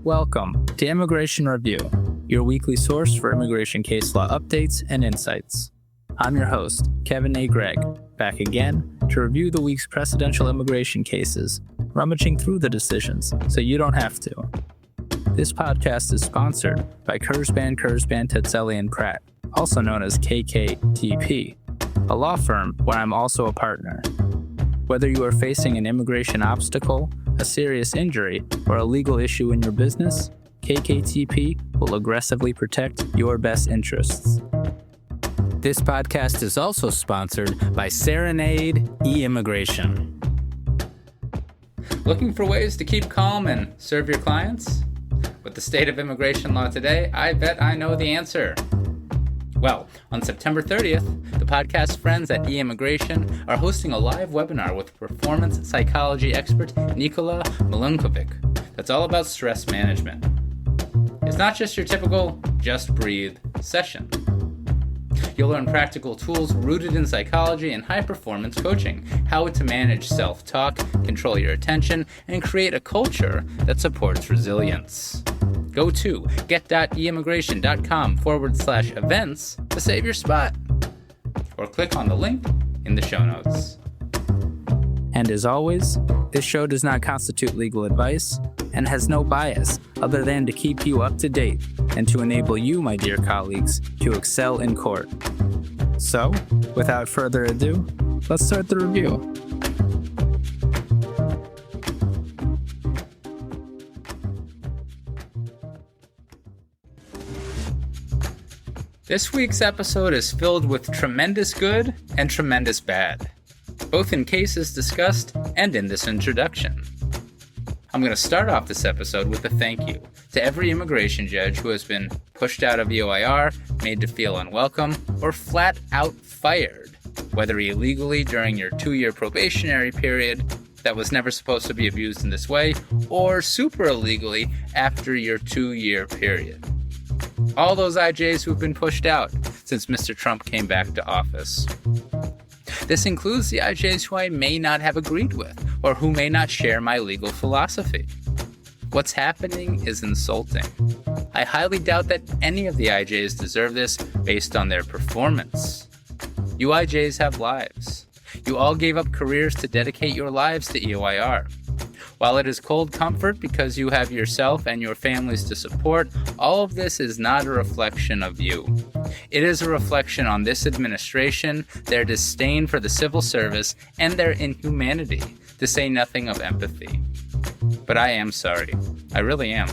Welcome to Immigration Review, your weekly source for immigration case law updates and insights. I'm your host, Kevin A. Gregg, back again to review the week's precedential immigration cases, rummaging through the decisions so you don't have to. This podcast is sponsored by Kurzban, Tetzelli & Pratt, also known as KKTP, a law firm where I'm also a partner. Whether you are facing an immigration obstacle, a serious injury, or a legal issue in your business, KKTP will aggressively protect your best interests. This podcast is also sponsored by Serenade e-Immigration. Looking for ways to keep calm and serve your clients? With the state of immigration law today, I bet I know the answer. Well, on September 30th, the podcast friends at e-Immigration are hosting a live webinar with performance psychology expert Nikola Milankovic that's all about stress management. It's not just your typical just breathe session. You'll learn practical tools rooted in psychology and high-performance coaching, how to manage self-talk, control your attention, and create a culture that supports resilience. Go to get.eimmigration.com/events to save your spot. Or click on the link in the show notes. And as always, this show does not constitute legal advice and has no bias other than to keep you up to date and to enable you, my dear colleagues, to excel in court. So, without further ado, let's start the review. This week's episode is filled with tremendous good and tremendous bad, both in cases discussed and in this introduction. I'm going to start off this episode with a thank you to every immigration judge who has been pushed out of EWIR, made to feel unwelcome, or flat out fired, whether illegally during your 2-year probationary period that was never supposed to be abused in this way, or super illegally after your 2-year period. All those IJs who've been pushed out since Mr. Trump came back to office. This includes the IJs who I may not have agreed with, or who may not share my legal philosophy. What's happening is insulting. I highly doubt that any of the IJs deserve this based on their performance. You IJs have lives. You all gave up careers to dedicate your lives to EOIR. While it is cold comfort because you have yourself and your families to support, all of this is not a reflection of you. It is a reflection on this administration, their disdain for the civil service, and their inhumanity, to say nothing of empathy. But I am sorry. I really am.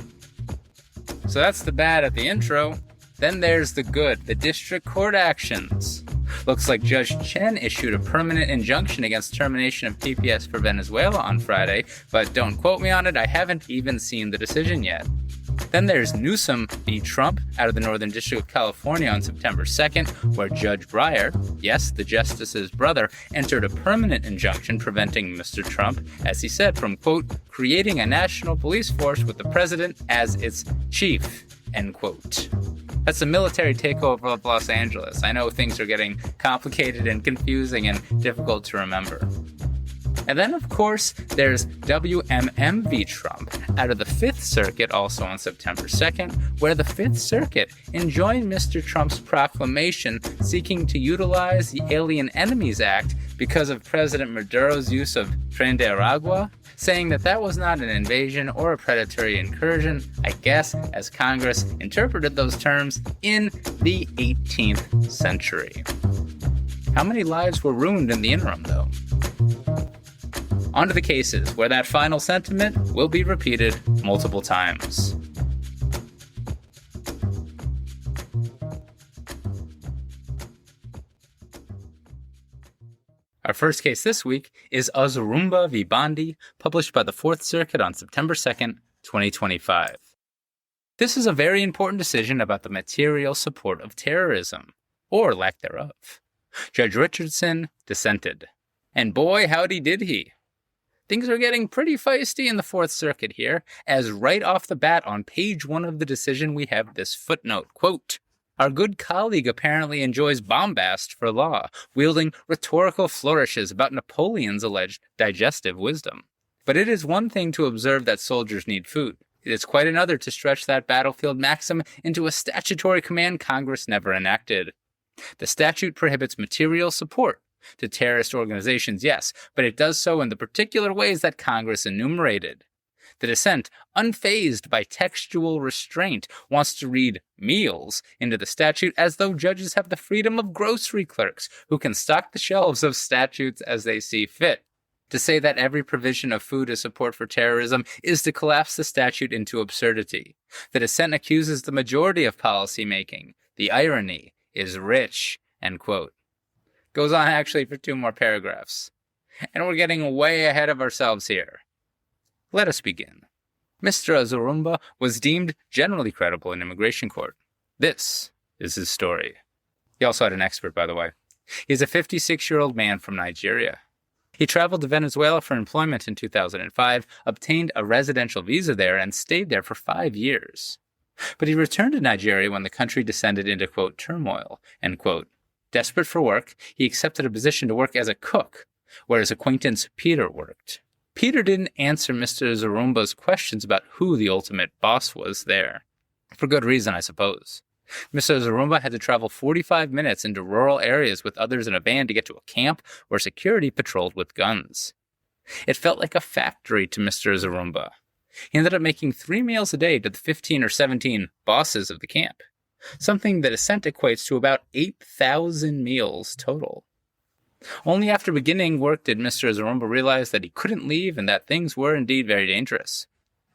So that's the bad at the intro. Then there's the good, the district court actions. Looks like Judge Chen issued a permanent injunction against termination of TPS for Venezuela on Friday, but don't quote me on it, I haven't even seen the decision yet. Then there's Newsom v. Trump out of the Northern District of California on September 2nd, where Judge Breyer, yes, the justice's brother, entered a permanent injunction preventing Mr. Trump, as he said, from, quote, creating a national police force with the president as its chief, end quote. That's the military takeover of Los Angeles. I know things are getting complicated and confusing and difficult to remember. And then, of course, there's WMM v. Trump out of the Fifth Circuit, also on September 2nd, where the Fifth Circuit enjoined Mr. Trump's proclamation seeking to utilize the Alien Enemies Act because of President Maduro's use of Tren de Aragua, saying that that was not an invasion or a predatory incursion, I guess, as Congress interpreted those terms in the 18th century. How many lives were ruined in the interim, though? On to the cases where that final sentiment will be repeated multiple times. Our first case this week is Ozurumba v. Bondi, published by the Fourth Circuit on September 2nd, 2025. This is a very important decision about the material support of terrorism, or lack thereof. Judge Richardson dissented. And boy, howdy did he. Things are getting pretty feisty in the Fourth Circuit here, as right off the bat on page 1 of the decision we have this footnote, quote, our good colleague apparently enjoys bombast for law, wielding rhetorical flourishes about Napoleon's alleged digestive wisdom. But it is one thing to observe that soldiers need food. It is quite another to stretch that battlefield maxim into a statutory command Congress never enacted. The statute prohibits material support to terrorist organizations, yes, but it does so in the particular ways that Congress enumerated. The dissent, unfazed by textual restraint, wants to read meals into the statute as though judges have the freedom of grocery clerks who can stock the shelves of statutes as they see fit. To say that every provision of food is support for terrorism is to collapse the statute into absurdity. The dissent accuses the majority of policymaking. The irony is rich, end quote. Goes on actually for 2 more paragraphs. And we're getting way ahead of ourselves here. Let us begin. Mr. Ozurumba was deemed generally credible in immigration court. This is his story. He also had an expert, by the way. He's a 56-year-old man from Nigeria. He traveled to Venezuela for employment in 2005, obtained a residential visa there, and stayed there for 5 years. But he returned to Nigeria when the country descended into, quote, turmoil, end quote. Desperate for work, he accepted a position to work as a cook, where his acquaintance Peter worked. Peter didn't answer Mr. Ozurumba's questions about who the ultimate boss was there. For good reason, I suppose. Mr. Ozurumba had to travel 45 minutes into rural areas with others in a van to get to a camp where security patrolled with guns. It felt like a factory to Mr. Ozurumba. He ended up making 3 meals a day to the 15 or 17 bosses of the camp, something the dissent equates to about 8,000 meals total. Only after beginning work did Mr. Ozurumba realize that he couldn't leave and that things were indeed very dangerous.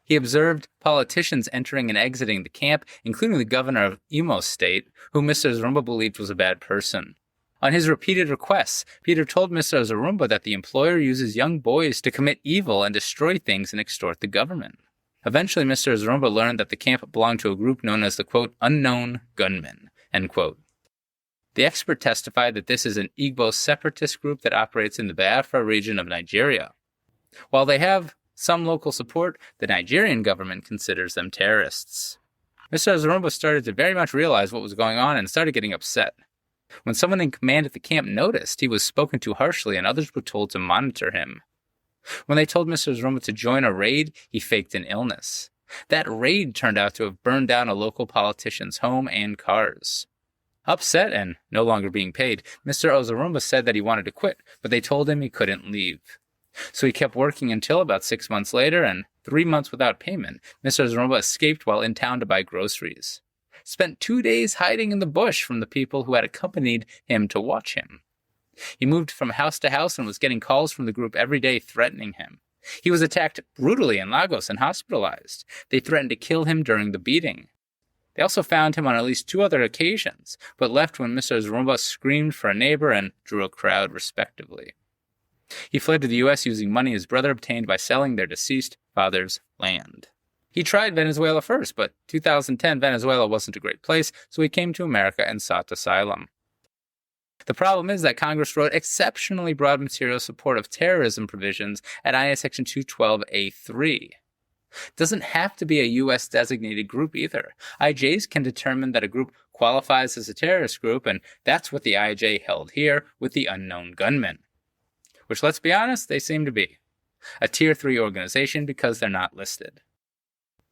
He observed politicians entering and exiting the camp, including the governor of Imo State, whom Mr. Ozurumba believed was a bad person. On his repeated requests, Peter told Mr. Ozurumba that the employer uses young boys to commit evil and destroy things and extort the government. Eventually, Mr. Ozurumba learned that the camp belonged to a group known as the, quote, unknown gunmen, end quote. The expert testified that this is an Igbo separatist group that operates in the Biafra region of Nigeria. While they have some local support, the Nigerian government considers them terrorists. Mr. Ozurumba started to very much realize what was going on and started getting upset. When someone in command at the camp noticed, he was spoken to harshly and others were told to monitor him. When they told Mr. Ozurumba to join a raid, he faked an illness. That raid turned out to have burned down a local politician's home and cars. Upset and no longer being paid, Mr. Ozurumba said that he wanted to quit, but they told him he couldn't leave. So he kept working until about 6 months later, and 3 months without payment, Mr. Ozurumba escaped while in town to buy groceries. Spent 2 days hiding in the bush from the people who had accompanied him to watch him. He moved from house to house and was getting calls from the group every day threatening him. He was attacked brutally in Lagos and hospitalized. They threatened to kill him during the beating. They also found him on at least 2 other occasions, but left when Mr. Ozurumba screamed for a neighbor and drew a crowd respectively. He fled to the U.S. using money his brother obtained by selling their deceased father's land. He tried Venezuela first, but 2010 Venezuela wasn't a great place, so he came to America and sought asylum. The problem is that Congress wrote exceptionally broad material support of terrorism provisions at I&N Section 212A3. Doesn't have to be a U.S. designated group either. IJs can determine that a group qualifies as a terrorist group, and that's what the IJ held here with the unknown gunmen. Which, let's be honest, they seem to be. A Tier 3 organization because they're not listed.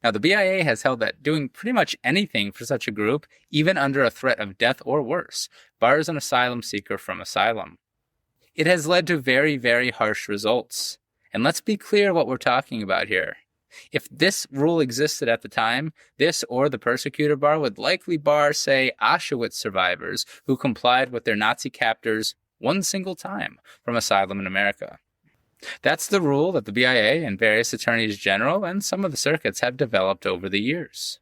Now, the BIA has held that doing pretty much anything for such a group, even under a threat of death or worse, bars an asylum seeker from asylum. It has led to very, very harsh results. And let's be clear what we're talking about here. If this rule existed at the time, this or the persecutor bar would likely bar, say, Auschwitz survivors who complied with their Nazi captors one single time from asylum in America. That's the rule that the BIA and various attorneys general and some of the circuits have developed over the years.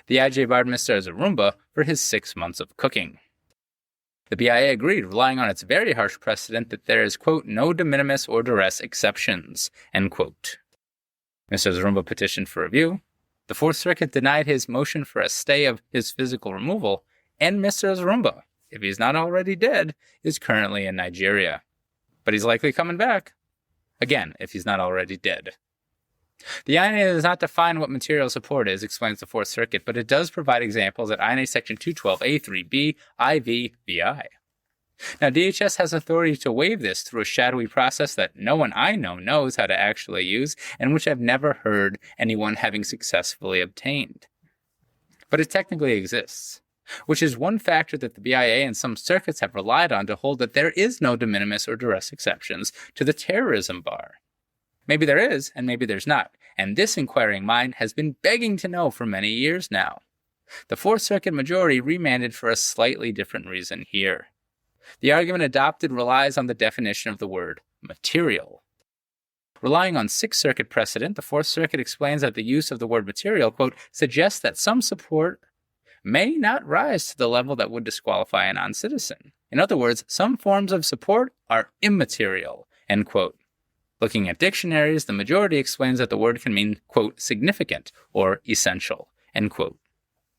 The IJ barred Mr. Ozurumba for his 6 months of cooking. The BIA agreed, relying on its very harsh precedent that there is, quote, no de minimis or duress exceptions, end quote. Mr. Ozurumba petitioned for review. The Fourth Circuit denied his motion for a stay of his physical removal, and Mr. Ozurumba, if he's not already dead, is currently in Nigeria. But he's likely coming back. Again, if he's not already dead. The INA does not define what material support is, explains the Fourth Circuit, but it does provide examples at INA Section 212A3B, IV, VI. Now, DHS has authority to waive this through a shadowy process that no one I know knows how to actually use, and which I've never heard anyone having successfully obtained. But it technically exists, which is one factor that the BIA and some circuits have relied on to hold that there is no de minimis or duress exceptions to the terrorism bar. Maybe there is, and maybe there's not, and this inquiring mind has been begging to know for many years now. The Fourth Circuit majority remanded for a slightly different reason here. The argument adopted relies on the definition of the word material. Relying on Sixth Circuit precedent, the Fourth Circuit explains that the use of the word material, quote, suggests that some support may not rise to the level that would disqualify a non-citizen. In other words, some forms of support are immaterial, end quote. Looking at dictionaries, the majority explains that the word can mean, quote, significant or essential, end quote.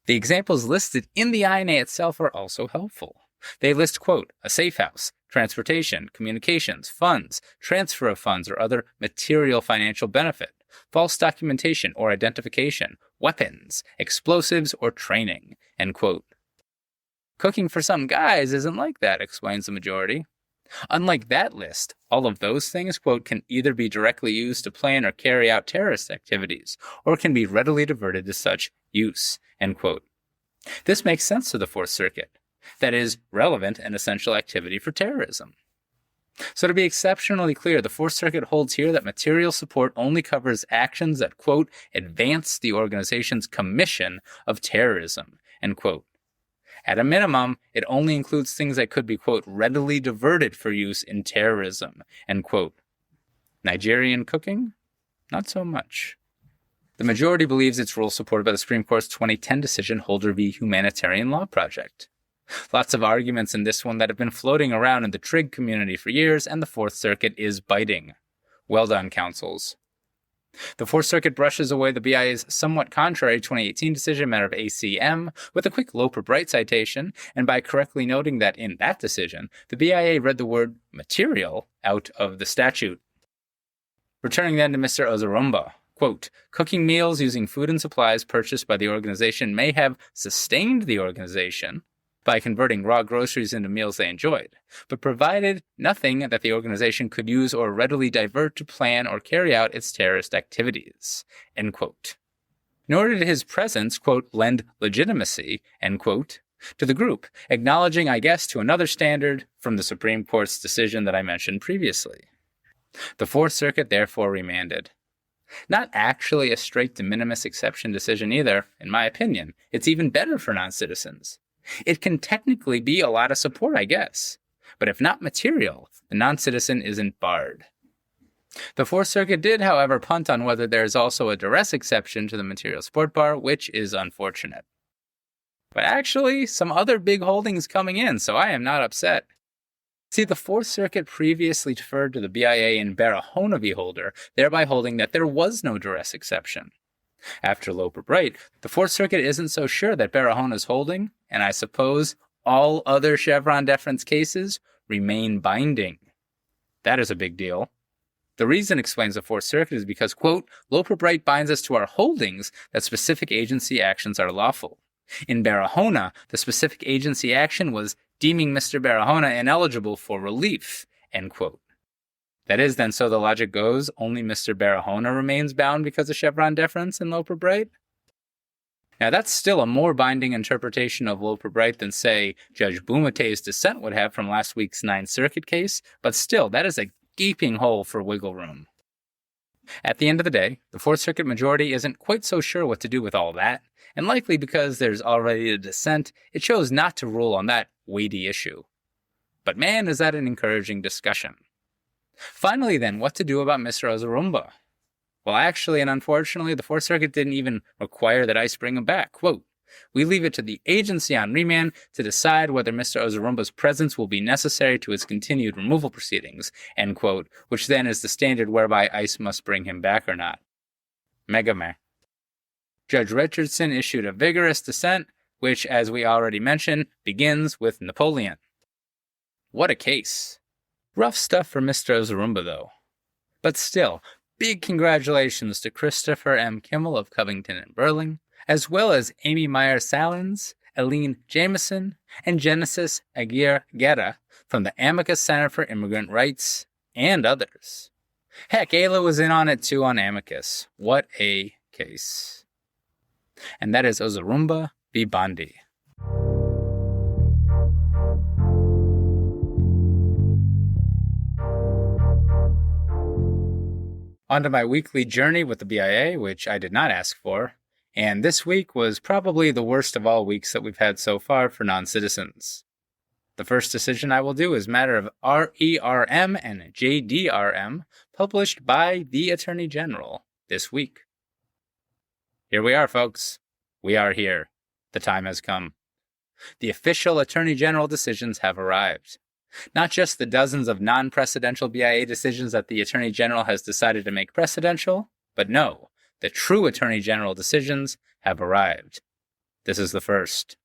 The examples listed in the INA itself are also helpful. They list, quote, a safe house, transportation, communications, funds, transfer of funds or other material financial benefit, false documentation or identification, weapons, explosives, or training, end quote. Cooking for some guys isn't like that, explains the majority. Unlike that list, all of those things, quote, can either be directly used to plan or carry out terrorist activities, or can be readily diverted to such use, end quote. This makes sense to the Fourth Circuit. That is, relevant and essential activity for terrorism. So to be exceptionally clear, the Fourth Circuit holds here that material support only covers actions that, quote, advance the organization's commission of terrorism, end quote. At a minimum, it only includes things that could be, quote, readily diverted for use in terrorism, end quote. Nigerian cooking? Not so much. The majority believes its rule supported by the Supreme Court's 2010 decision, Holder v. Humanitarian Law Project. Lots of arguments in this one that have been floating around in the trig community for years, and the Fourth Circuit is biting. Well done, counsels. The Fourth Circuit brushes away the BIA's somewhat contrary 2018 decision matter of ACM with a quick Loper Bright citation, and by correctly noting that in that decision, the BIA read the word material out of the statute. Returning then to Mr. Ozurumba, quote, cooking meals using food and supplies purchased by the organization may have sustained the organization by converting raw groceries into meals they enjoyed, but provided nothing that the organization could use or readily divert to plan or carry out its terrorist activities, end quote. Nor did his presence, quote, lend legitimacy, end quote, to the group, acknowledging, I guess, to another standard from the Supreme Court's decision that I mentioned previously. The Fourth Circuit therefore remanded. Not actually a straight de minimis exception decision either, in my opinion. It's even better for non-citizens. It can technically be a lot of support, I guess. But if not material, the non-citizen isn't barred. The Fourth Circuit did, however, punt on whether there is also a duress exception to the material support bar, which is unfortunate. But actually, some other big holdings coming in, so I am not upset. See, the Fourth Circuit previously deferred to the BIA in Barahona v. Holder, thereby holding that there was no duress exception. After Loper Bright, the Fourth Circuit isn't so sure that Barahona's holding, and I suppose all other Chevron deference cases, remain binding. That is a big deal. The reason, explains the Fourth Circuit, is because, quote, Loper Bright binds us to our holdings that specific agency actions are lawful. In Barahona, the specific agency action was deeming Mr. Barahona ineligible for relief, end quote. That is, then, so the logic goes, only Mr. Barahona remains bound because of Chevron deference in Loper Bright? Now, that's still a more binding interpretation of Loper Bright than, say, Judge Bumate's dissent would have from last week's Ninth Circuit case, but still, that is a gaping hole for wiggle room. At the end of the day, the Fourth Circuit majority isn't quite so sure what to do with all that, and likely because there's already a dissent, it chose not to rule on that weighty issue. But man, is that an encouraging discussion. Finally then, what to do about Mr. Ozurumba? Well, actually and unfortunately, the Fourth Circuit didn't even require that ICE bring him back. Quote, we leave it to the agency on remand to decide whether Mr. Ozurumba's presence will be necessary to his continued removal proceedings, end quote, which then is the standard whereby ICE must bring him back or not. Mega meh. Judge Richardson issued a vigorous dissent, which, as we already mentioned, begins with Napoleon. What a case. Rough stuff for Mr. Ozurumba, though. But still, big congratulations to Christopher M. Kimmel of Covington and Burling, as well as Amy Meyer Salins Eileen Jameson, and Genesis Aguirre from the Amicus Center for Immigrant Rights, and others. Heck, Ayla was in on it too on Amicus. What a case. And that is Ozurumba v. Bondi. On to my weekly journey with the BIA, which I did not ask for, and this week was probably the worst of all weeks that we've had so far for non-citizens. The first decision I will do is a matter of RERM and JDRM, published by the Attorney General this week. Here we are, folks. We are here. The time has come. The official Attorney General decisions have arrived. Not just the dozens of non-precedential BIA decisions that the Attorney General has decided to make precedential, but no, the true Attorney General decisions have arrived. This is the first.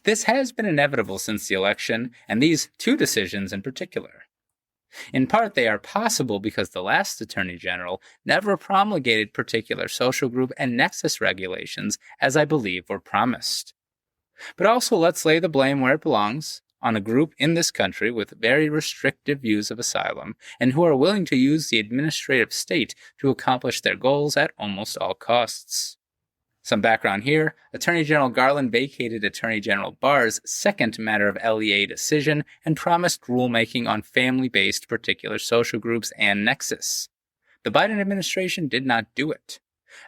This has been inevitable since the election, and these two decisions in particular. In part, they are possible because the last Attorney General never promulgated particular social group and nexus regulations as I believe were promised. But also let's lay the blame where it belongs, on a group in this country with very restrictive views of asylum and who are willing to use the administrative state to accomplish their goals at almost all costs. Some background here, Attorney General Garland vacated Attorney General Barr's second matter of LEA decision and promised rulemaking on family-based particular social groups and nexus. The Biden administration did not do it.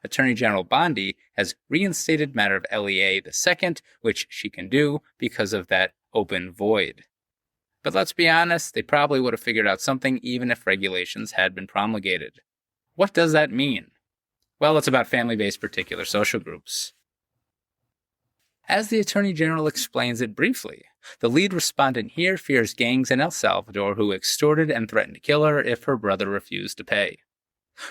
Attorney General Bondi has reinstated matter of LEA the second, which she can do because of that open void. But let's be honest, they probably would have figured out something even if regulations had been promulgated. What does that mean? Well, it's about family-based particular social groups. As the Attorney General explains it briefly, the lead respondent here fears gangs in El Salvador who extorted and threatened to kill her if her brother refused to pay.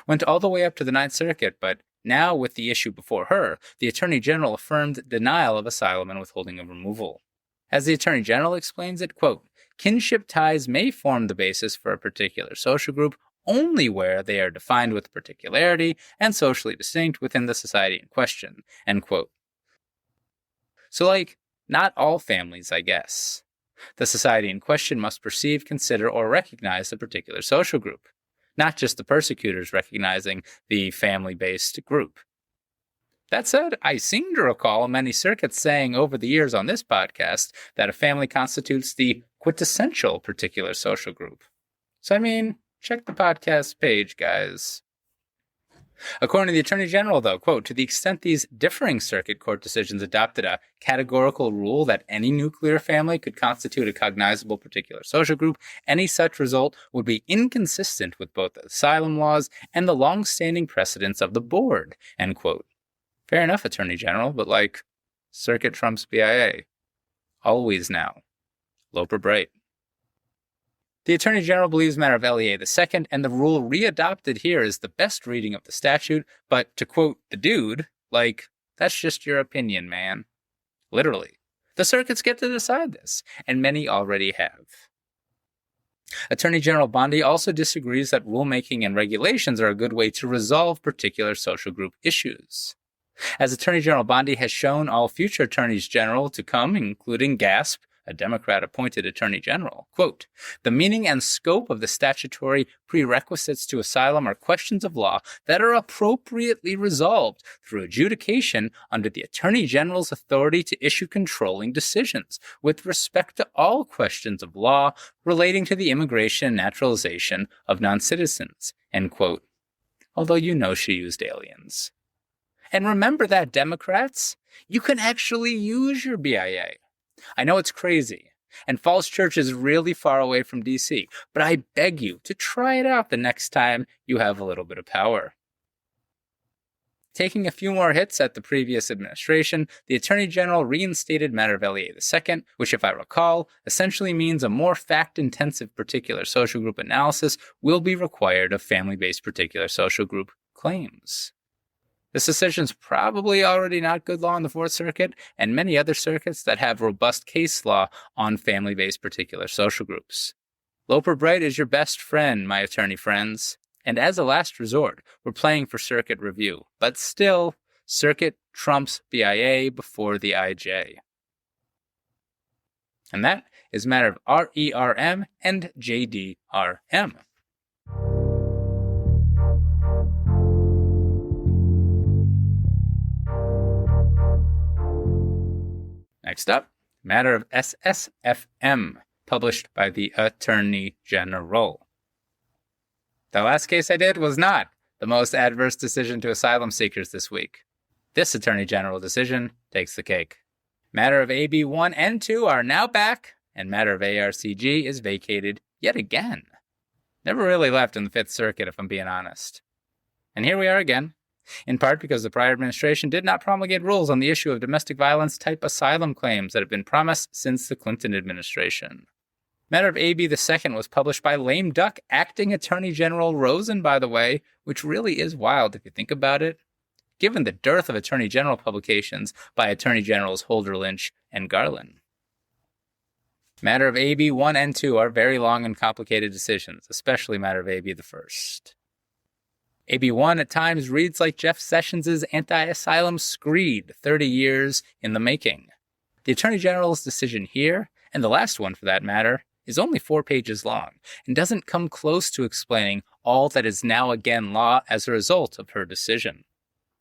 Went all the way up to the Ninth Circuit, but now with the issue before her, the Attorney General affirmed denial of asylum and withholding of removal. As the Attorney General explains it, quote, kinship ties may form the basis for a particular social group only where they are defined with particularity and socially distinct within the society in question, end quote. So, not all families, I guess. The society in question must perceive, consider, or recognize a particular social group, not just the persecutors recognizing the family-based group. That said, I seem to recall many circuits saying over the years on this podcast that a family constitutes the quintessential particular social group. So, check the podcast page, guys. According to the Attorney General, though, quote, to the extent these differing circuit court decisions adopted a categorical rule that any nuclear family could constitute a cognizable particular social group, any such result would be inconsistent with both the asylum laws and the long-standing precedents of the board, end quote. Fair enough, Attorney General, but circuit trumps BIA. Always now. Loper Bright. The Attorney General believes matter of LEA the second, and the rule readopted here is the best reading of the statute, but to quote the dude, that's just your opinion, man. Literally. The circuits get to decide this, and many already have. Attorney General Bondi also disagrees that rulemaking and regulations are a good way to resolve particular social group issues. As Attorney General Bondi has shown all future attorneys general to come, including GASP, a Democrat-appointed Attorney General, quote, the meaning and scope of the statutory prerequisites to asylum are questions of law that are appropriately resolved through adjudication under the Attorney General's authority to issue controlling decisions with respect to all questions of law relating to the immigration and naturalization of non-citizens, end quote. Although she used aliens. And remember that, Democrats, you can actually use your BIA. I know it's crazy, and Falls Church is really far away from D.C., but I beg you to try it out the next time you have a little bit of power. Taking a few more hits at the previous administration, the Attorney General reinstated matter of LEA II, which, if I recall, essentially means a more fact-intensive particular social group analysis will be required of family-based particular social group claims. This decision's probably already not good law in the Fourth Circuit and many other circuits that have robust case law on family-based particular social groups. Loper Bright is your best friend, my attorney friends. And as a last resort, we're playing for circuit review. But still, circuit trumps BIA before the IJ. And that is a matter of RERM and JDRM. Next up, matter of SSFM, published by the Attorney General. The last case I did was not the most adverse decision to asylum seekers this week. This Attorney General decision takes the cake. Matter of AB 1 and 2 are now back, and matter of ARCG is vacated yet again. Never really left in the Fifth Circuit, if I'm being honest. And here we are again, in part because the prior administration did not promulgate rules on the issue of domestic violence type asylum claims that have been promised since the Clinton administration. Matter of AB the second was published by lame duck acting Attorney General Rosen, by the way, which really is wild if you think about it, given the dearth of Attorney General publications by Attorney Generals Holder Lynch and Garland. Matter of AB 1 and 2 are very long and complicated decisions, especially matter of AB the first. AB 1 at times reads like Jeff Sessions' anti-asylum screed, 30 years in the making. The Attorney General's decision here, and the last one for that matter, is only 4 pages long, and doesn't come close to explaining all that is now again law as a result of her decision.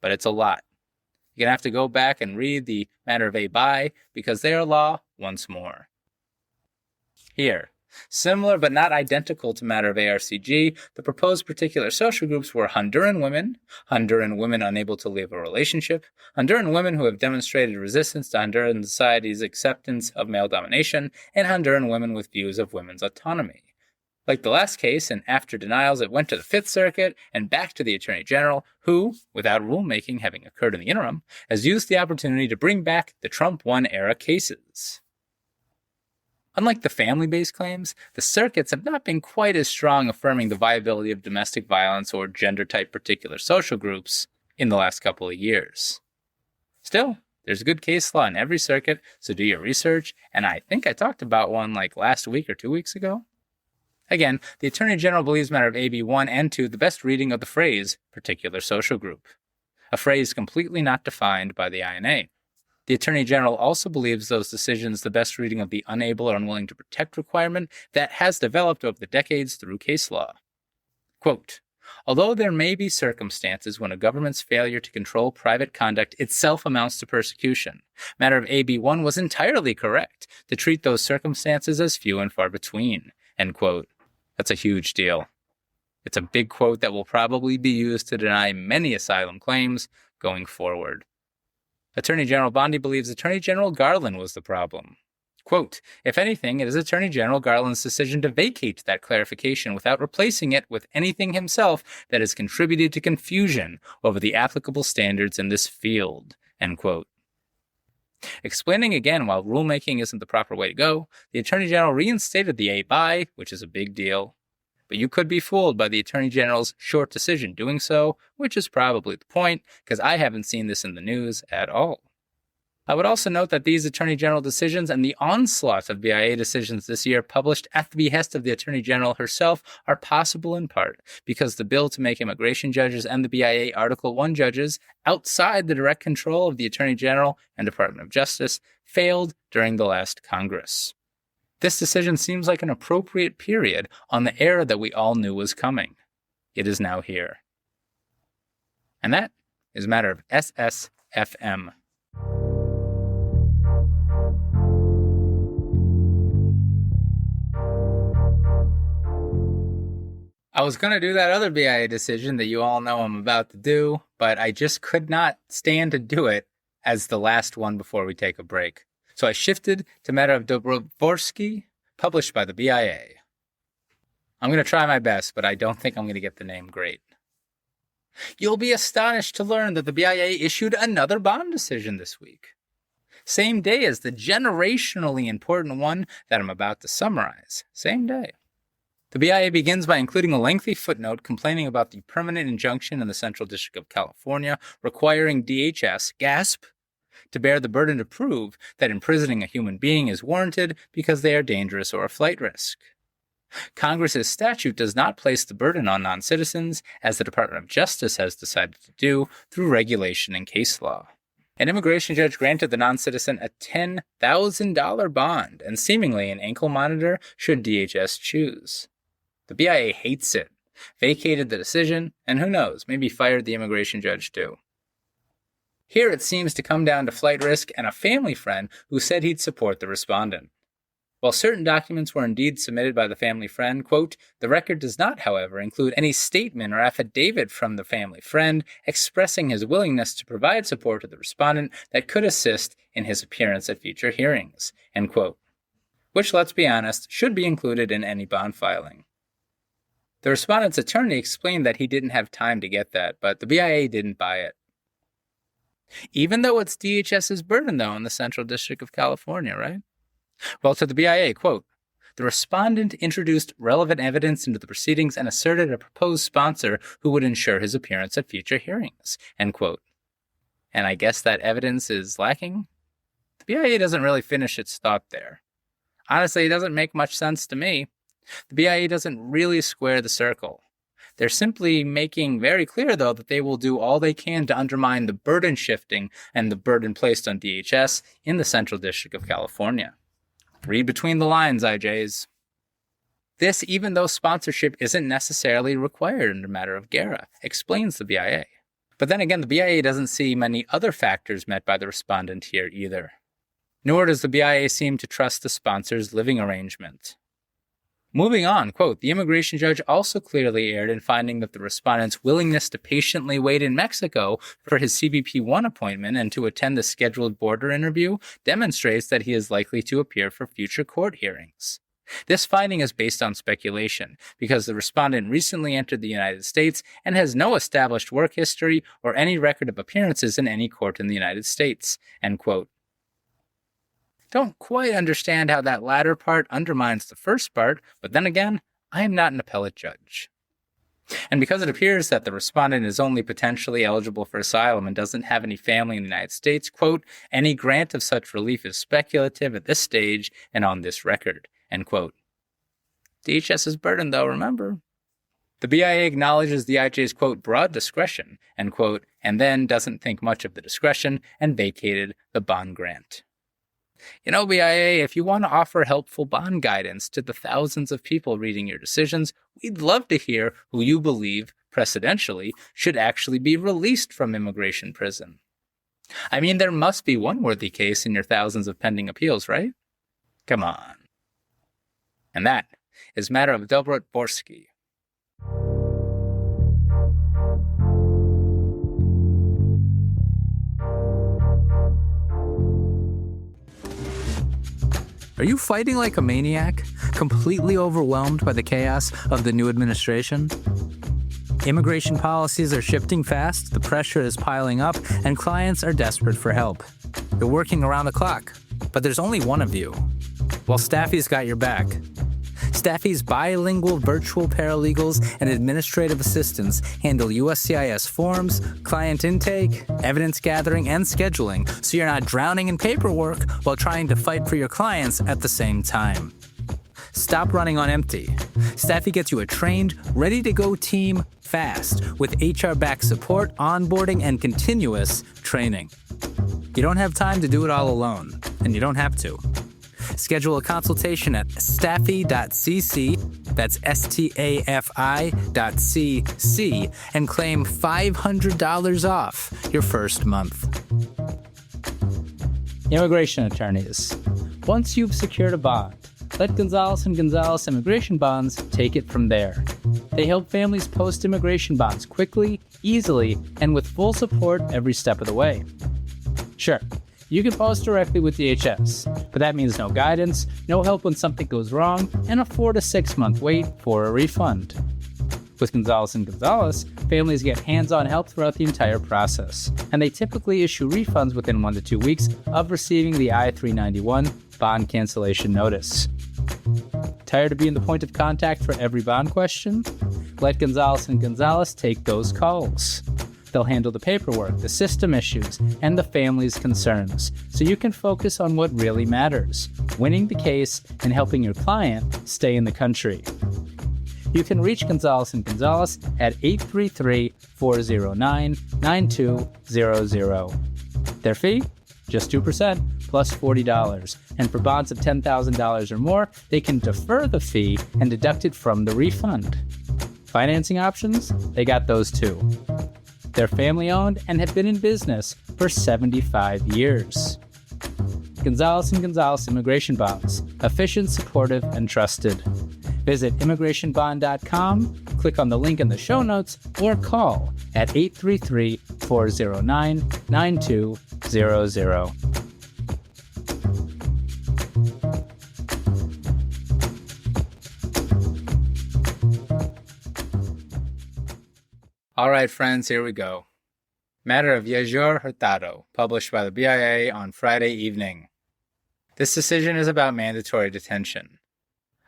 But it's a lot. You're going to have to go back and read the matter of AB because they are law once more. Here, similar but not identical to matter of ARCG, the proposed particular social groups were Honduran women unable to leave a relationship, Honduran women who have demonstrated resistance to Honduran society's acceptance of male domination, and Honduran women with views of women's autonomy. Like the last case, and after denials, it went to the Fifth Circuit and back to the Attorney General, who, without rulemaking having occurred in the interim, has used the opportunity to bring back the Trump 1 era cases. Unlike the family-based claims, the circuits have not been quite as strong affirming the viability of domestic violence or gender-type particular social groups in the last couple of years. Still, there's good case law in every circuit, so do your research, and I think I talked about one like last week or 2 weeks ago. Again, the Attorney General believes matter of AB 1 and 2 the best reading of the phrase particular social group, a phrase completely not defined by the INA. The Attorney General also believes those decisions the best reading of the unable or unwilling to protect requirement that has developed over the decades through case law. Quote, although there may be circumstances when a government's failure to control private conduct itself amounts to persecution, matter of AB 1 was entirely correct to treat those circumstances as few and far between, end quote. That's a huge deal. It's a big quote that will probably be used to deny many asylum claims going forward. Attorney General Bondi believes Attorney General Garland was the problem. Quote, if anything, it is Attorney General Garland's decision to vacate that clarification without replacing it with anything himself that has contributed to confusion over the applicable standards in this field, end quote. Explaining again why rulemaking isn't the proper way to go, the Attorney General reinstated the A-by, which is a big deal. But you could be fooled by the Attorney General's short decision doing so, which is probably the point, because I haven't seen this in the news at all. I would also note that these Attorney General decisions and the onslaught of BIA decisions this year published at the behest of the Attorney General herself are possible in part because the bill to make immigration judges and the BIA Article 1 judges outside the direct control of the Attorney General and Department of Justice failed during the last Congress. This decision seems like an appropriate period on the era that we all knew was coming. It is now here. And that is a matter of SSFM. I was going to do that other BIA decision that you all know I'm about to do, but I just could not stand to do it as the last one before we take a break. So I shifted to matter of Dobrotvorskii, published by the BIA. I'm going to try my best, but I don't think I'm going to get the name great. You'll be astonished to learn that the BIA issued another bond decision this week. Same day as the generationally important one that I'm about to summarize. Same day. The BIA begins by including a lengthy footnote complaining about the permanent injunction in the Central District of California requiring DHS, gasp, to bear the burden to prove that imprisoning a human being is warranted because they are dangerous or a flight risk. Congress's statute does not place the burden on noncitizens, as the Department of Justice has decided to do through regulation and case law. An immigration judge granted the non-citizen a $10,000 bond and seemingly an ankle monitor should DHS choose. The BIA hates it, vacated the decision, and who knows, maybe fired the immigration judge too. Here it seems to come down to flight risk and a family friend who said he'd support the respondent. While certain documents were indeed submitted by the family friend, quote, the record does not, however, include any statement or affidavit from the family friend expressing his willingness to provide support to the respondent that could assist in his appearance at future hearings, end quote. Which, let's be honest, should be included in any bond filing. The respondent's attorney explained that he didn't have time to get that, but the BIA didn't buy it. Even though it's DHS's burden, though, in the Central District of California, right? Well, to the BIA, quote, the respondent introduced relevant evidence into the proceedings and asserted a proposed sponsor who would ensure his appearance at future hearings, end quote. And I guess that evidence is lacking? The BIA doesn't really finish its thought there. Honestly, it doesn't make much sense to me. The BIA doesn't really square the circle. They're simply making very clear, though, that they will do all they can to undermine the burden shifting and the burden placed on DHS in the Central District of California. Read between the lines, IJs. This, even though sponsorship isn't necessarily required in the matter of GERA, explains the BIA. But then again, the BIA doesn't see many other factors met by the respondent here either. Nor does the BIA seem to trust the sponsor's living arrangement. Moving on, quote, the immigration judge also clearly erred in finding that the respondent's willingness to patiently wait in Mexico for his CBP-1 appointment and to attend the scheduled border interview demonstrates that he is likely to appear for future court hearings. This finding is based on speculation, because the respondent recently entered the United States and has no established work history or any record of appearances in any court in the United States, end quote. Don't quite understand how that latter part undermines the first part, but then again, I am not an appellate judge. And because it appears that the respondent is only potentially eligible for asylum and doesn't have any family in the United States, quote, any grant of such relief is speculative at this stage and on this record, end quote. DHS's burden, though, remember. The BIA acknowledges the IJ's, quote, broad discretion, end quote, and then doesn't think much of the discretion and vacated the bond grant. You know, BIA, if you want to offer helpful bond guidance to the thousands of people reading your decisions, we'd love to hear who you believe, precedentially, should actually be released from immigration prison. I mean, there must be one worthy case in your thousands of pending appeals, right? Come on. And that is matter of Dobrotvorskii. Are you fighting like a maniac, completely overwhelmed by the chaos of the new administration? Immigration policies are shifting fast, the pressure is piling up, and clients are desperate for help. You're working around the clock, but there's only one of you. Well, Staffy's got your back. Staffy's bilingual virtual paralegals and administrative assistants handle USCIS forms, client intake, evidence gathering, and scheduling, so you're not drowning in paperwork while trying to fight for your clients at the same time. Stop running on empty. Staffy gets you a trained, ready-to-go team fast with HR-backed support, onboarding, and continuous training. You don't have time to do it all alone, and you don't have to. Schedule a consultation at staffy.cc, that's stafi.cc, and claim $500 off your first month. Immigration attorneys. Once you've secured a bond, let Gonzalez & Gonzalez Immigration Bonds take it from there. They help families post immigration bonds quickly, easily, and with full support every step of the way. Sure, you can post directly with DHS, but that means no guidance, no help when something goes wrong, and a 4 to 6 month wait for a refund. With Gonzalez & Gonzalez, families get hands-on help throughout the entire process, and they typically issue refunds within 1 to 2 weeks of receiving the I-391 bond cancellation notice. Tired of being the point of contact for every bond question? Let Gonzalez & Gonzalez take those calls. They'll handle the paperwork, the system issues, and the family's concerns, so you can focus on what really matters, winning the case and helping your client stay in the country. You can reach Gonzalez & Gonzalez at 833-409-9200. Their fee? Just 2% plus $40. And for bonds of $10,000 or more, they can defer the fee and deduct it from the refund. Financing options? They got those too. They're family-owned and have been in business for 75 years. Gonzalez & Gonzalez Immigration Bonds. Efficient, supportive, and trusted. Visit immigrationbond.com, click on the link in the show notes, or call at 833-409-9200. All right, friends, here we go. Matter of Yajure Hurtado, published by the BIA on Friday evening. This decision is about mandatory detention.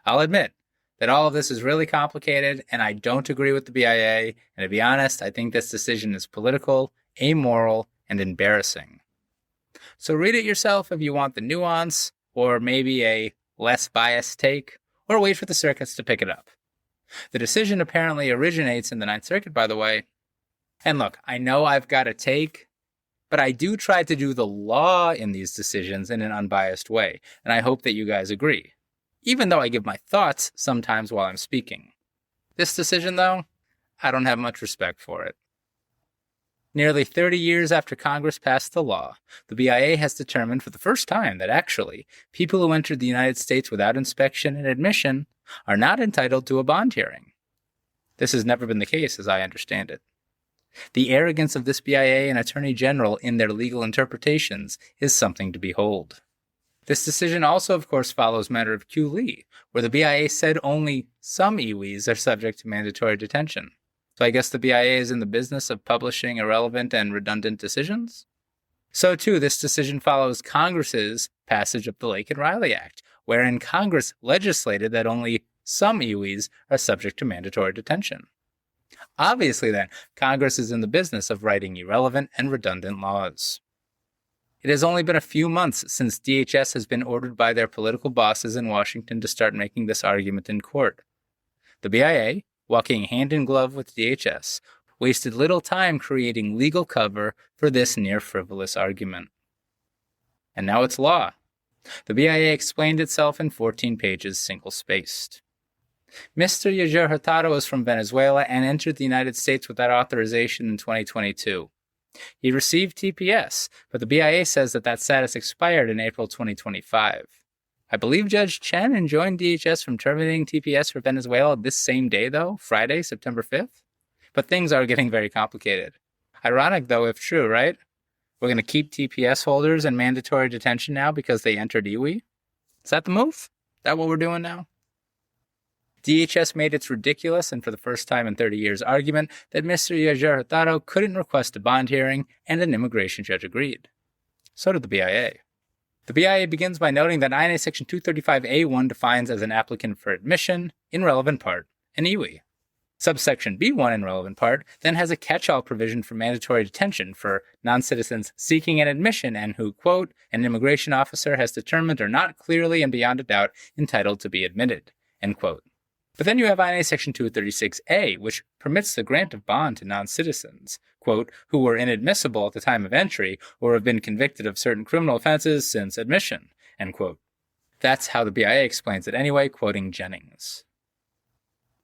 I'll admit that all of this is really complicated, and I don't agree with the BIA, and to be honest, I think this decision is political, amoral, and embarrassing. So read it yourself if you want the nuance, or maybe a less biased take, or wait for the circuits to pick it up. The decision apparently originates in the Ninth Circuit, by the way. And look, I know I've got a take, but I do try to do the law in these decisions in an unbiased way, and I hope that you guys agree, even though I give my thoughts sometimes while I'm speaking. This decision, though, I don't have much respect for it. Nearly 30 years after Congress passed the law, the BIA has determined for the first time that actually, people who entered the United States without inspection and admission are not entitled to a bond hearing. This has never been the case, as I understand it. The arrogance of this BIA and Attorney General in their legal interpretations is something to behold. This decision also, of course, follows matter of Q. Lee, where the BIA said only some EWIs are subject to mandatory detention. So I guess the BIA is in the business of publishing irrelevant and redundant decisions? So too, this decision follows Congress's passage of the Lake and Riley Act, wherein Congress legislated that only some EWIs are subject to mandatory detention. Obviously then, Congress is in the business of writing irrelevant and redundant laws. It has only been a few months since DHS has been ordered by their political bosses in Washington to start making this argument in court. The BIA, walking hand in glove with DHS, wasted little time creating legal cover for this near-frivolous argument. And now it's law. The BIA explained itself in 14 pages, single-spaced. Mr. Yajure Hurtado is from Venezuela and entered the United States without authorization in 2022. He received TPS, but the BIA says that status expired in April 2025. I believe Judge Chen enjoined DHS from terminating TPS for Venezuela this same day, though, Friday, September 5th. But things are getting very complicated. Ironic, though, if true, right? We're going to keep TPS holders in mandatory detention now because they entered EWI? Is that the move? Is that what we're doing now? DHS made its ridiculous, and for the first time in 30 years, argument that Mr. Yajure Hurtado couldn't request a bond hearing, and an immigration judge agreed. So did the BIA. The BIA begins by noting that I&N Section 235A1 defines as an applicant for admission, in relevant part, an EWI. Subsection B1 in relevant part then has a catch-all provision for mandatory detention for non-citizens seeking an admission and who, quote, an immigration officer has determined are not clearly and beyond a doubt entitled to be admitted, end quote. But then you have I&N Section 236A, which permits the grant of bond to non-citizens, quote, who were inadmissible at the time of entry or have been convicted of certain criminal offenses since admission, end quote. That's how the BIA explains it anyway, quoting Jennings.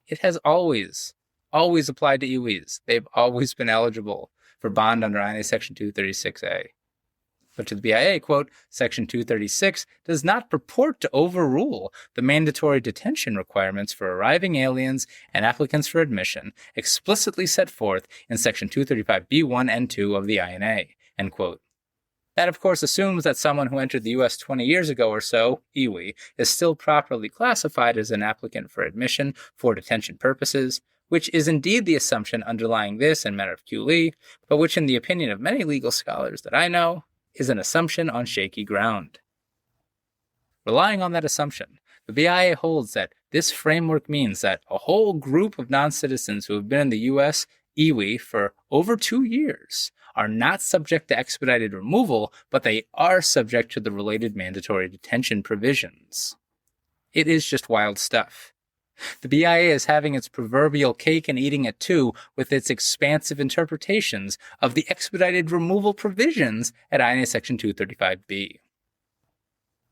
It has always applied to EWIs. They've always been eligible for bond under I&N Section 236A. But to the BIA, quote, Section 236 does not purport to overrule the mandatory detention requirements for arriving aliens and applicants for admission explicitly set forth in Section 235B1 and 2 of the INA, end quote. That, of course, assumes that someone who entered the U.S. 20 years ago or so, EWI, is still properly classified as an applicant for admission for detention purposes, which is indeed the assumption underlying this and matter of Q. Lee, but which in the opinion of many legal scholars that I know, is an assumption on shaky ground. Relying on that assumption, the BIA holds that this framework means that a whole group of non-citizens who have been in the U.S. EWI for over 2 years are not subject to expedited removal, but they are subject to the related mandatory detention provisions. It is just wild stuff. The BIA is having its proverbial cake and eating it too with its expansive interpretations of the expedited removal provisions at I&A Section 235B.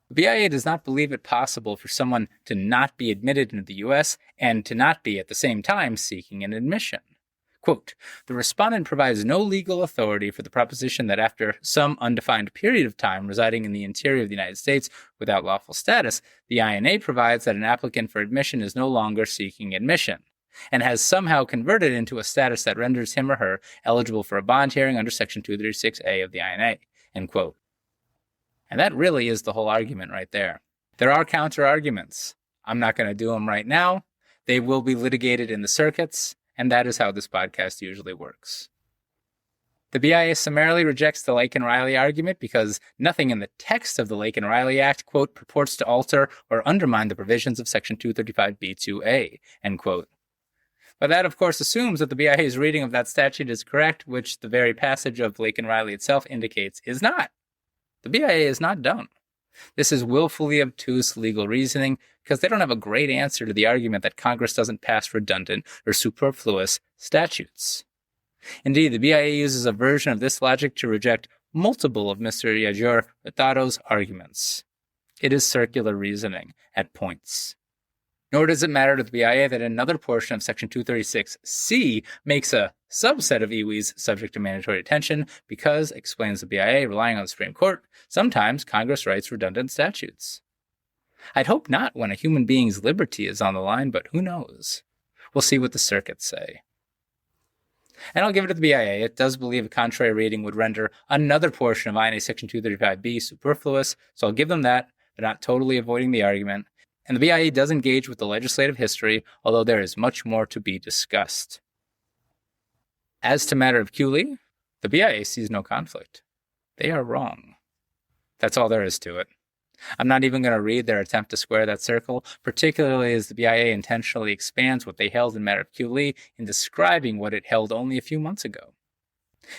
The BIA does not believe it possible for someone to not be admitted into the U.S. and to not be at the same time seeking an admission. Quote, the respondent provides no legal authority for the proposition that after some undefined period of time residing in the interior of the United States without lawful status, the INA provides that an applicant for admission is no longer seeking admission and has somehow converted into a status that renders him or her eligible for a bond hearing under Section 236A of the INA, end quote. And that really is the whole argument right there. There are counter-arguments. I'm not going to do them right now. They will be litigated in the circuits. And that is how this podcast usually works. The BIA summarily rejects the Lake and Riley argument because nothing in the text of the Lake and Riley Act, quote, purports to alter or undermine the provisions of Section 235B2A, end quote. But that, of course, assumes that the BIA's reading of that statute is correct, which the very passage of Lake and Riley itself indicates is not. The BIA is not dumb. This is willfully obtuse legal reasoning because they don't have a great answer to the argument that Congress doesn't pass redundant or superfluous statutes. Indeed, the BIA uses a version of this logic to reject multiple of Mr. Yajure Hurtado's arguments. It is circular reasoning at points. Nor does it matter to the BIA that another portion of Section 236C makes a subset of EWIs subject to mandatory detention because, explains the BIA, relying on the Supreme Court, sometimes Congress writes redundant statutes. I'd hope not when a human being's liberty is on the line, but who knows? We'll see what the circuits say. And I'll give it to the BIA. It does believe a contrary reading would render another portion of I&A Section 235B superfluous, so I'll give them that. They're not totally avoiding the argument. And the BIA does engage with the legislative history, although there is much more to be discussed. As to matter of culi, the BIA sees no conflict. They are wrong. That's all there is to it. I'm not even going to read their attempt to square that circle, particularly as the BIA intentionally expands what they held in matter of culi in describing what it held only a few months ago.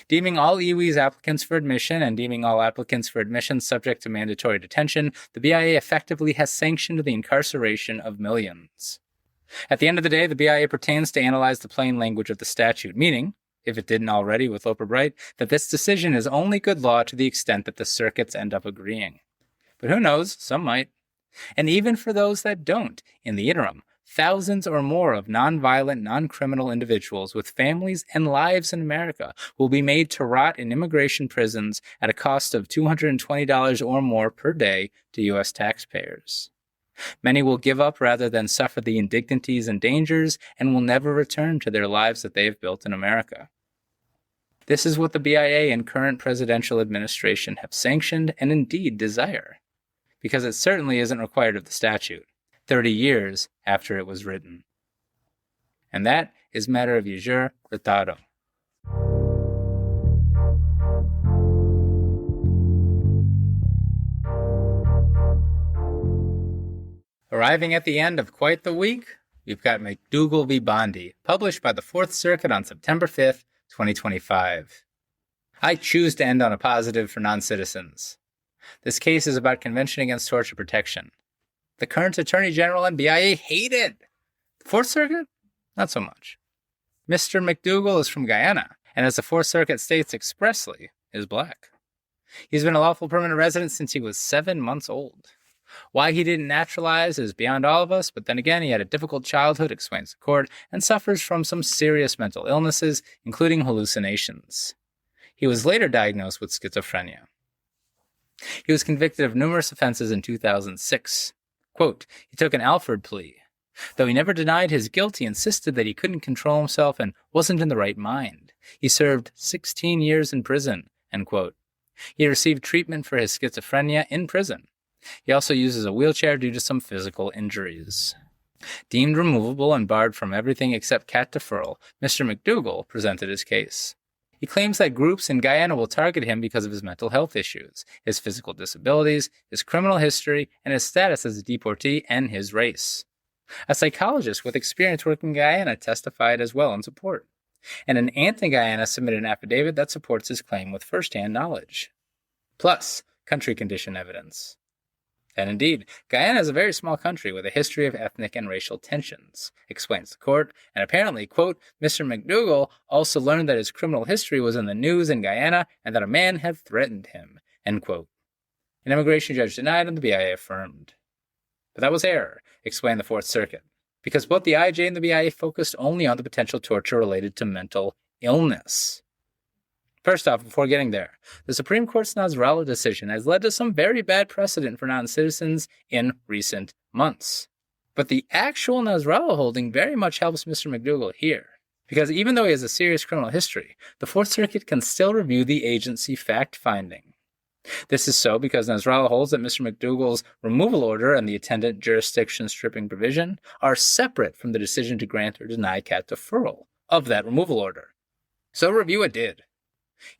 Deeming all EWIs applicants for admission and deeming all applicants for admission subject to mandatory detention, the BIA effectively has sanctioned the incarceration of millions. At the end of the day, the BIA pretends to analyze the plain language of the statute, meaning, if it didn't already with Loper Bright, that this decision is only good law to the extent that the circuits end up agreeing. But who knows, some might. And even for those that don't, in the interim, thousands or more of nonviolent, non-criminal individuals with families and lives in America will be made to rot in immigration prisons at a cost of $220 or more per day to U.S. taxpayers. Many will give up rather than suffer the indignities and dangers and will never return to their lives that they have built in America. This is what the BIA and current presidential administration have sanctioned and indeed desire, because it certainly isn't required of the statute 30 years after it was written. And that is matter of Yajure Hurtado. Arriving at the end of quite the week, we've got McDougall v. Bondi, published by the Fourth Circuit on September 5th, 2025. I choose to end on a positive for non-citizens. This case is about Convention Against Torture Protection. The current Attorney General and BIA hate it. The Fourth Circuit? Not so much. Mr. McDougall is from Guyana, and as the Fourth Circuit states expressly, is black. He's been a lawful permanent resident since he was 7 months old. Why he didn't naturalize is beyond all of us, but then again, he had a difficult childhood, explains the court, and suffers from some serious mental illnesses, including hallucinations. He was later diagnosed with schizophrenia. He was convicted of numerous offenses in 2006. Quote, he took an Alford plea. Though he never denied his guilt, he insisted that he couldn't control himself and wasn't in the right mind. He served 16 years in prison, end quote. He received treatment for his schizophrenia in prison. He also uses a wheelchair due to some physical injuries. Deemed removable and barred from everything except cat deferral, Mr. McDougall presented his case. He claims that groups in Guyana will target him because of his mental health issues, his physical disabilities, his criminal history, and his status as a deportee and his race. A psychologist with experience working in Guyana testified as well in support, and an aunt in Guyana submitted an affidavit that supports his claim with first-hand knowledge. Plus, country condition evidence. And indeed, Guyana is a very small country with a history of ethnic and racial tensions, explains the court, and apparently, quote, Mr. McDougall also learned that his criminal history was in the news in Guyana and that a man had threatened him, end quote. An immigration judge denied and the BIA affirmed. But that was error, explained the Fourth Circuit, because both the IJ and the BIA focused only on the potential torture related to mental illness. First off, before getting there, the Supreme Court's Nasrallah decision has led to some very bad precedent for non-citizens in recent months. But the actual Nasrallah holding very much helps Mr. McDougall here, because even though he has a serious criminal history, the Fourth Circuit can still review the agency fact-finding. This is so because Nasrallah holds that Mr. McDougall's removal order and the attendant jurisdiction stripping provision are separate from the decision to grant or deny cat deferral of that removal order. So review it did.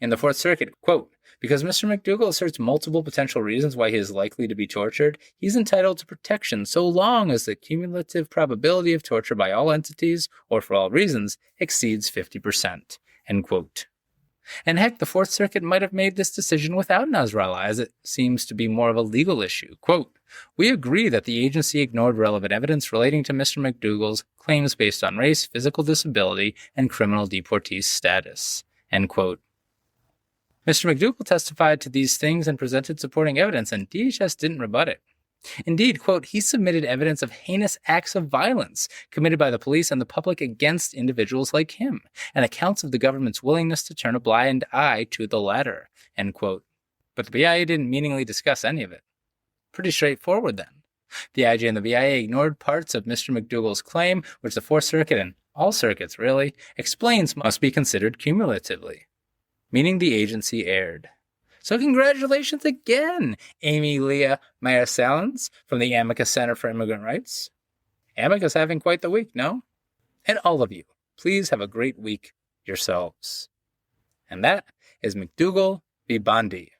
In the Fourth Circuit, quote, because Mr. McDougall asserts multiple potential reasons why he is likely to be tortured, he's entitled to protection so long as the cumulative probability of torture by all entities, or for all reasons, exceeds 50%, end quote. And heck, the Fourth Circuit might have made this decision without Nasrallah, as it seems to be more of a legal issue. Quote, we agree that the agency ignored relevant evidence relating to Mr. McDougall's claims based on race, physical disability, and criminal deportee status, end quote. Mr. McDougall testified to these things and presented supporting evidence, and DHS didn't rebut it. Indeed, quote, he submitted evidence of heinous acts of violence committed by the police and the public against individuals like him, and accounts of the government's willingness to turn a blind eye to the latter, end quote. But the BIA didn't meaningfully discuss any of it. Pretty straightforward then. The IJ and the BIA ignored parts of Mr. McDougall's claim, which the Fourth Circuit, and all circuits really, explains must be considered cumulatively, meaning the agency erred. So congratulations again, Amy Leah Meyer-Salins from the Amicus Center for Immigrant Rights. Amicus having quite the week, no? And all of you, please have a great week yourselves. And that is McDougall v. Bondi.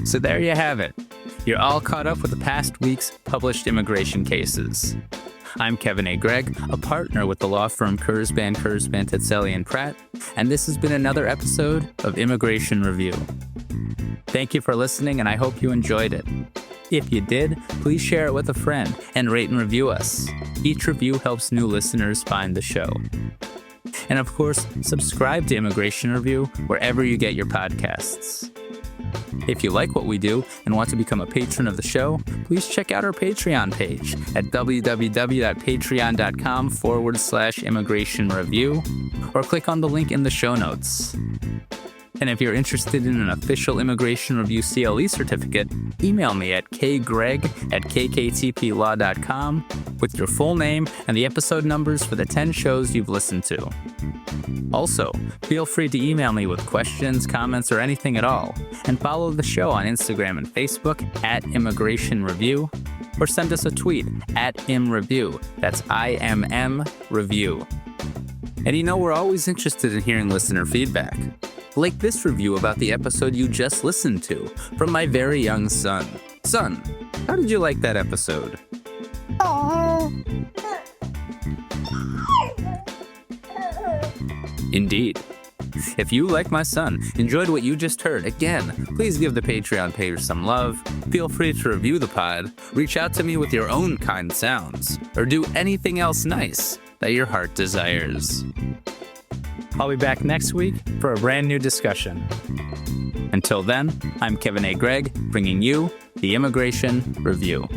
So there you have it. You're all caught up with the past week's published immigration cases. I'm Kevin A. Gregg, a partner with the law firm Kurzban, Tetzeli & Pratt, and this has been another episode of Immigration Review. Thank you for listening, and I hope you enjoyed it. If you did, please share it with a friend and rate and review us. Each review helps new listeners find the show. And of course, subscribe to Immigration Review wherever you get your podcasts. If you like what we do and want to become a patron of the show, please check out our Patreon page at www.patreon.com/Immigration Review or click on the link in the show notes. And if you're interested in an official Immigration Review CLE certificate, email me at kgreg@kktplaw.com with your full name and the episode numbers for the 10 shows you've listened to. Also, feel free to email me with questions, comments, or anything at all, and follow the show on Instagram and Facebook at Immigration Review, or send us a tweet at ImReview. That's IMM Review. And you know, we're always interested in hearing listener feedback. Like this review about the episode you just listened to from my very young son. Son, how did you like that episode? Indeed. If you, like my son, enjoyed what you just heard, again, please give the Patreon page some love, feel free to review the pod, reach out to me with your own kind sounds, or do anything else nice that your heart desires. I'll be back next week for a brand new discussion. Until then, I'm Kevin A. Gregg, bringing you the Immigration Review.